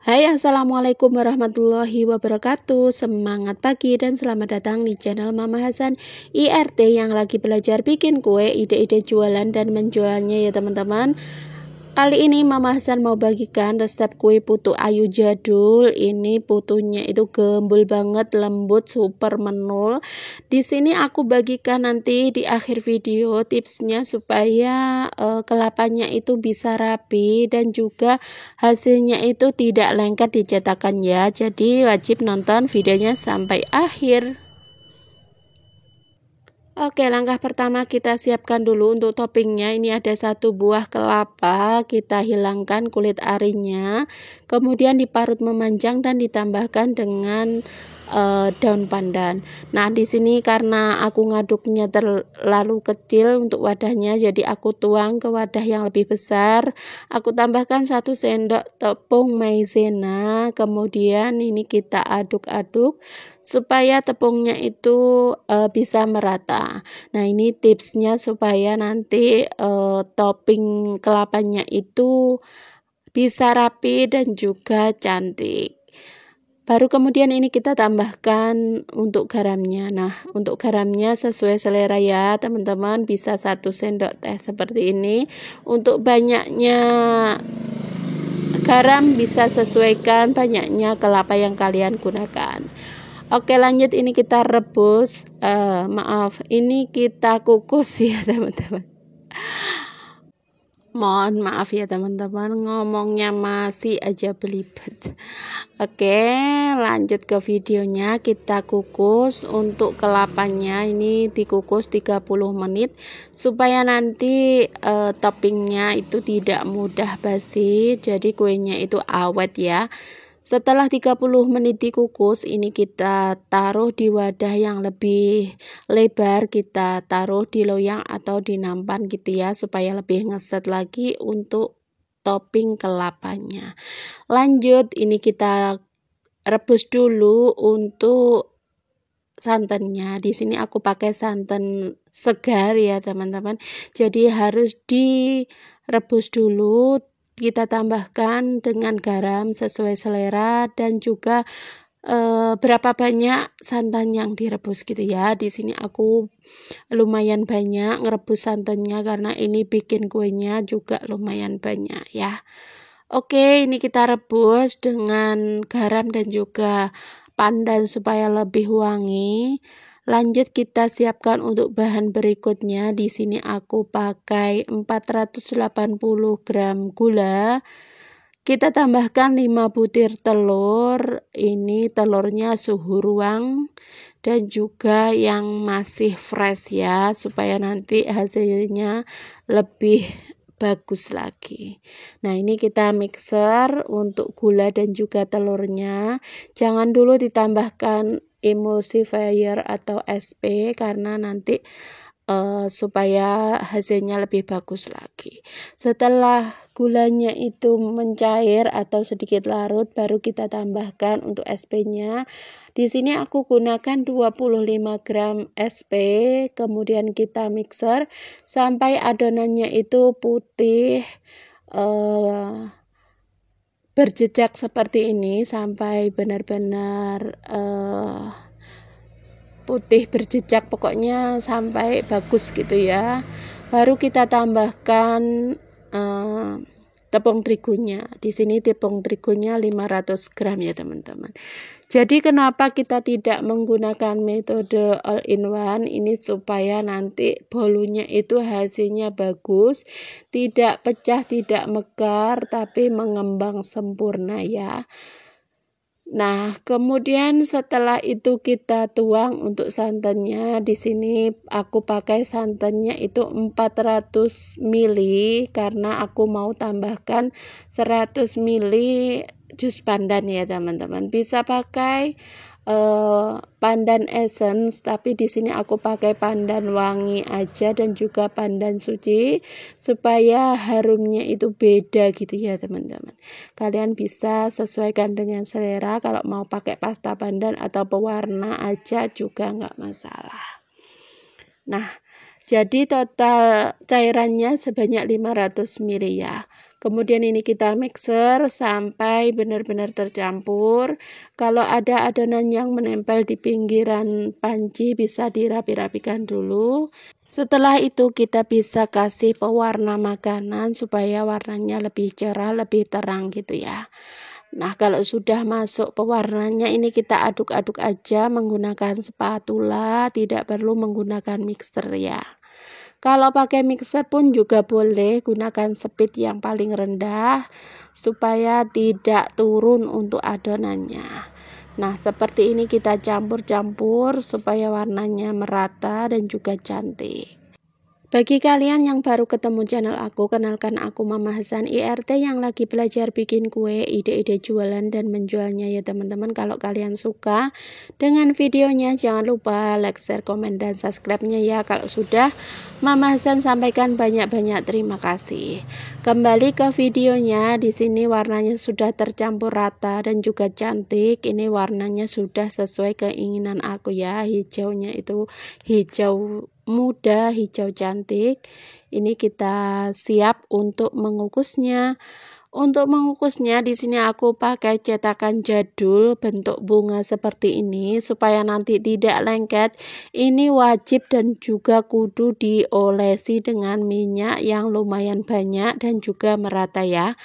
Hai, assalamualaikum warahmatullahi wabarakatuh. Semangat pagi dan selamat datang di channel Mama Hasan IRT yang lagi belajar bikin kue, ide-ide jualan dan menjualnya ya teman-teman. Kali ini Mama Hasan mau bagikan resep kue putu ayu jadul. Ini putunya itu gembul banget, lembut, super menul. Di sini aku bagikan nanti di akhir video tipsnya supaya kelapanya itu bisa rapi dan juga hasilnya itu tidak lengket di cetakan ya. Jadi wajib nonton videonya sampai akhir. Oke, langkah pertama kita siapkan dulu untuk toppingnya. Ini ada 1 buah kelapa, kita hilangkan kulit arinya, kemudian diparut memanjang dan ditambahkan dengan daun pandan. Nah, di sini karena aku ngaduknya terlalu kecil untuk wadahnya, jadi aku tuang ke wadah yang lebih besar. Aku tambahkan 1 sendok tepung maizena, kemudian ini kita aduk-aduk supaya tepungnya itu bisa merata. Nah, ini tipsnya supaya nanti topping kelapanya itu bisa rapi dan juga cantik. Baru kemudian ini kita tambahkan untuk garamnya. Nah, untuk garamnya sesuai selera ya teman-teman, bisa 1 sendok teh seperti ini. Untuk banyaknya garam bisa sesuaikan banyaknya kelapa yang kalian gunakan. Oke, lanjut, ini kita rebus, ini kita kukus ya teman-teman. Mohon maaf ya teman-teman, ngomongnya masih aja belibet. Oke, lanjut ke videonya. Kita kukus untuk kelapanya, ini dikukus 30 menit supaya nanti toppingnya itu tidak mudah basi, jadi kuenya itu awet ya. Setelah 30 menit dikukus, ini kita taruh di wadah yang lebih lebar, kita taruh di loyang atau di nampan gitu ya, supaya lebih ngeset lagi untuk topping kelapanya. Lanjut, ini kita rebus dulu untuk santannya. Di sini aku pakai santan segar ya teman-teman, jadi harus direbus dulu. Kita tambahkan dengan garam sesuai selera dan juga berapa banyak santan yang direbus gitu ya. Di sini aku lumayan banyak ngerebus santannya karena ini bikin kuenya juga lumayan banyak ya. Oke, ini kita rebus dengan garam dan juga pandan supaya lebih wangi. Lanjut kita siapkan untuk bahan berikutnya. Di sini aku pakai 480 gram gula. Kita tambahkan 5 butir telur. Ini telurnya suhu ruang dan juga yang masih fresh ya, supaya nanti hasilnya lebih bagus lagi. Nah, ini kita mixer untuk gula dan juga telurnya. Jangan dulu ditambahkan emulsifier atau SP karena nanti supaya hasilnya lebih bagus lagi. Setelah gulanya itu mencair atau sedikit larut, baru kita tambahkan untuk SP-nya. Di sini aku gunakan 25 gram SP, kemudian kita mixer sampai adonannya itu putih berjejak seperti ini, sampai benar-benar putih berjejak, pokoknya sampai bagus gitu ya. Baru kita tambahkan tepung terigunya. Di sini tepung terigunya 500 gram ya teman-teman. Jadi kenapa kita tidak menggunakan metode all in one ini, supaya nanti bolunya itu hasilnya bagus, tidak pecah, tidak mekar, tapi mengembang sempurna ya. Nah, kemudian setelah itu kita tuang untuk santannya. Di sini aku pakai santannya itu 400 ml karena aku mau tambahkan 100 ml jus pandan ya teman-teman. Bisa pakai pandan essence, tapi di sini aku pakai pandan wangi aja dan juga pandan suci supaya harumnya itu beda gitu ya teman-teman. Kalian bisa sesuaikan dengan selera, kalau mau pakai pasta pandan atau pewarna aja juga nggak masalah. Nah, jadi total cairannya sebanyak 500 ml ya. Kemudian ini kita mixer sampai benar-benar tercampur. Kalau ada adonan yang menempel di pinggiran panci bisa dirapi-rapikan dulu. Setelah itu kita bisa kasih pewarna makanan supaya warnanya lebih cerah, lebih terang gitu ya. Nah, kalau sudah masuk pewarnanya ini kita aduk-aduk aja menggunakan spatula, tidak perlu menggunakan mixer ya. Kalau pakai mixer pun juga boleh, gunakan speed yang paling rendah supaya tidak turun untuk adonannya. Nah, seperti ini kita campur-campur supaya warnanya merata dan juga cantik. Bagi kalian yang baru ketemu channel aku, kenalkan aku Mama Hasan IRT yang lagi belajar bikin kue, ide-ide jualan dan menjualnya ya teman-teman. Kalau kalian suka dengan videonya, jangan lupa like, share, komen, dan subscribe-nya ya. Kalau sudah, Mama Hasan sampaikan banyak-banyak terima kasih. Kembali ke videonya, di sini warnanya sudah tercampur rata dan juga cantik. Ini warnanya sudah sesuai keinginan aku ya. Hijaunya itu hijau muda, hijau cantik. Ini kita siap untuk mengukusnya. Untuk mengukusnya di sini aku pakai cetakan jadul bentuk bunga seperti ini supaya nanti tidak lengket. Ini wajib dan juga kudu diolesi dengan minyak yang lumayan banyak dan juga merata ya.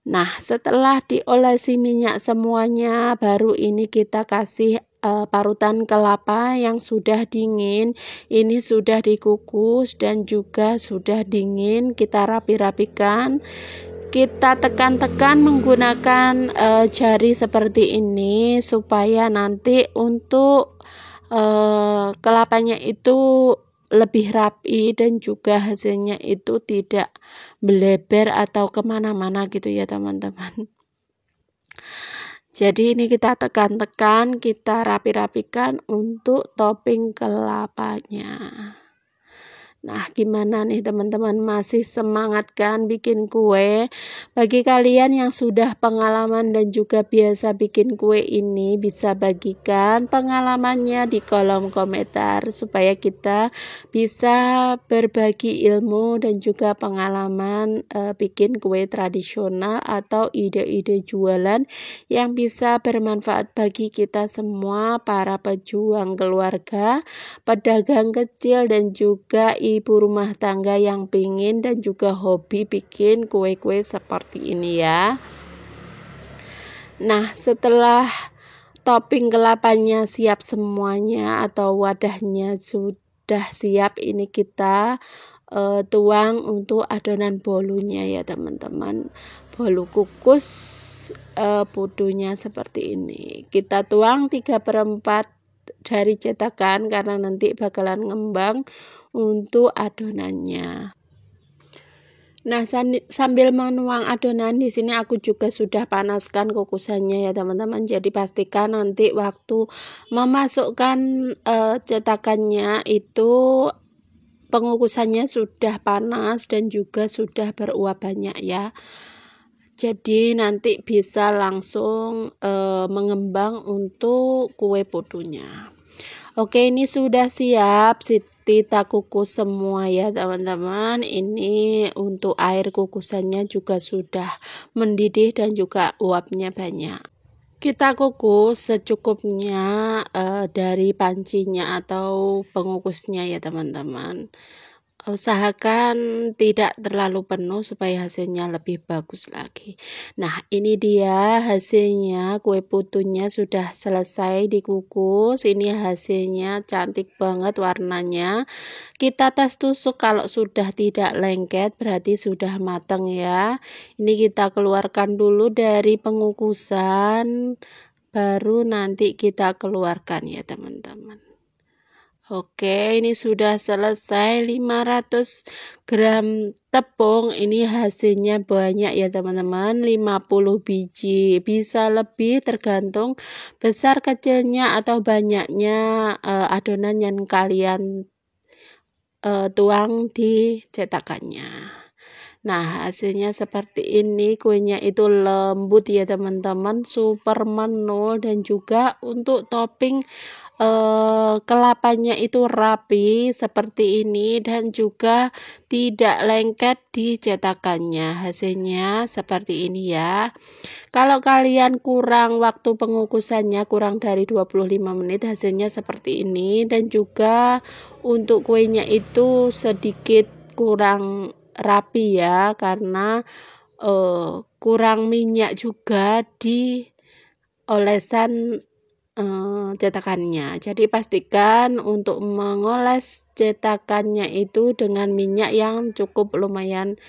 Nah, setelah diolesi minyak semuanya, baru ini kita kasih parutan kelapa yang sudah dingin. Ini sudah dikukus dan juga sudah dingin. Kita rapi-rapikan. Kita tekan-tekan menggunakan jari seperti ini supaya nanti untuk kelapanya itu lebih rapi dan juga hasilnya itu tidak melebar atau kemana-mana gitu ya teman-teman. Jadi ini kita tekan-tekan, kita rapi-rapikan untuk topping kelapanya. Nah, gimana nih teman-teman, masih semangat kan bikin kue? Bagi kalian yang sudah pengalaman dan juga biasa bikin kue ini, bisa bagikan pengalamannya di kolom komentar supaya kita bisa berbagi ilmu dan juga pengalaman bikin kue tradisional atau ide-ide jualan yang bisa bermanfaat bagi kita semua, para pejuang keluarga, pedagang kecil, dan juga ibu rumah tangga yang pingin dan juga hobi bikin kue-kue seperti ini ya. Nah, setelah topping kelapanya siap semuanya atau wadahnya sudah siap, ini kita tuang untuk adonan bolunya ya teman-teman. Bolu kukus putunya seperti ini. Kita tuang 3/4 dari cetakan karena nanti bakalan ngembang untuk adonannya. Nah, sambil menuang adonan di sini aku juga sudah panaskan kukusannya ya teman-teman. Jadi pastikan nanti waktu memasukkan cetakannya itu pengukusannya sudah panas dan juga sudah beruap banyak ya. Jadi nanti bisa langsung mengembang untuk kue putunya. Oke, ini sudah siap. Kita kukus semua ya teman-teman. Ini untuk air kukusannya juga sudah mendidih dan juga uapnya banyak. Kita kukus secukupnya dari pancinya atau pengukusnya ya teman-teman. Usahakan tidak terlalu penuh supaya hasilnya lebih bagus lagi. Nah, ini dia hasilnya, kue putunya sudah selesai dikukus. Ini hasilnya cantik banget warnanya. Kita tes tusuk, kalau sudah tidak lengket berarti sudah matang ya. Ini kita keluarkan dulu dari pengukusan, baru nanti kita keluarkan ya teman-teman. Oke, ini sudah selesai. 500 gram tepung, ini hasilnya banyak ya teman-teman, 50 biji, bisa lebih tergantung besar kecilnya atau banyaknya adonan yang kalian tuang di cetakannya. Nah, hasilnya seperti ini. Kuenya itu lembut ya teman-teman, super menul, dan juga untuk topping kelapanya itu rapi seperti ini, dan juga tidak lengket di cetakannya. Hasilnya seperti ini ya. Kalau kalian kurang waktu pengukusannya, kurang dari 25 menit, hasilnya seperti ini. Dan juga untuk kuenya itu sedikit kurang rapi ya, karena kurang minyak juga di olesan cetakannya. Jadi pastikan untuk mengoles cetakannya itu dengan minyak yang cukup lumayan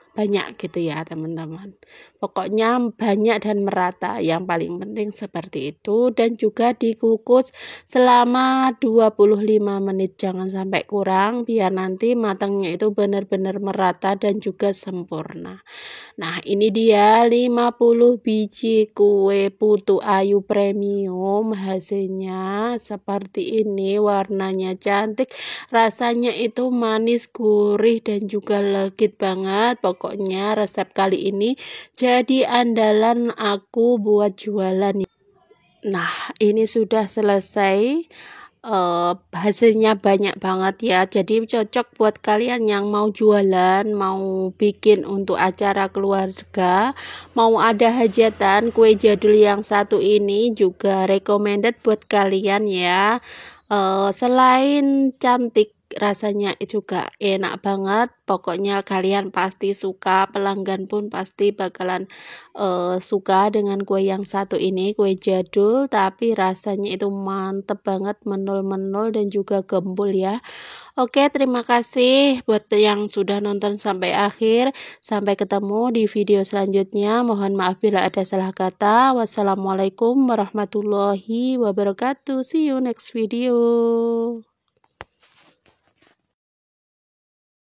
banyak gitu ya teman-teman. Pokoknya banyak dan merata, yang paling penting seperti itu. Dan juga dikukus selama 25 menit, jangan sampai kurang, biar nanti matangnya itu benar-benar merata dan juga sempurna. Nah, ini dia 50 biji kue putu ayu premium. Hasilnya seperti ini, warnanya cantik, rasanya itu manis, gurih, dan juga legit banget. Pokoknya resep kali ini jadi andalan aku buat jualan. Nah, ini sudah selesai. Hasilnya banyak banget ya, jadi cocok buat kalian yang mau jualan, mau bikin untuk acara keluarga, mau ada hajatan. Kue jadul yang satu ini juga recommended buat kalian ya. Selain cantik, rasanya juga enak banget. Pokoknya kalian pasti suka, pelanggan pun pasti bakalan suka dengan kue yang satu ini, kue jadul tapi rasanya itu mantep banget, menul-menul dan juga gembul ya. Oke, terima kasih buat yang sudah nonton sampai akhir. Sampai ketemu di video selanjutnya. Mohon maaf bila ada salah kata. Wassalamualaikum warahmatullahi wabarakatuh. See you next video.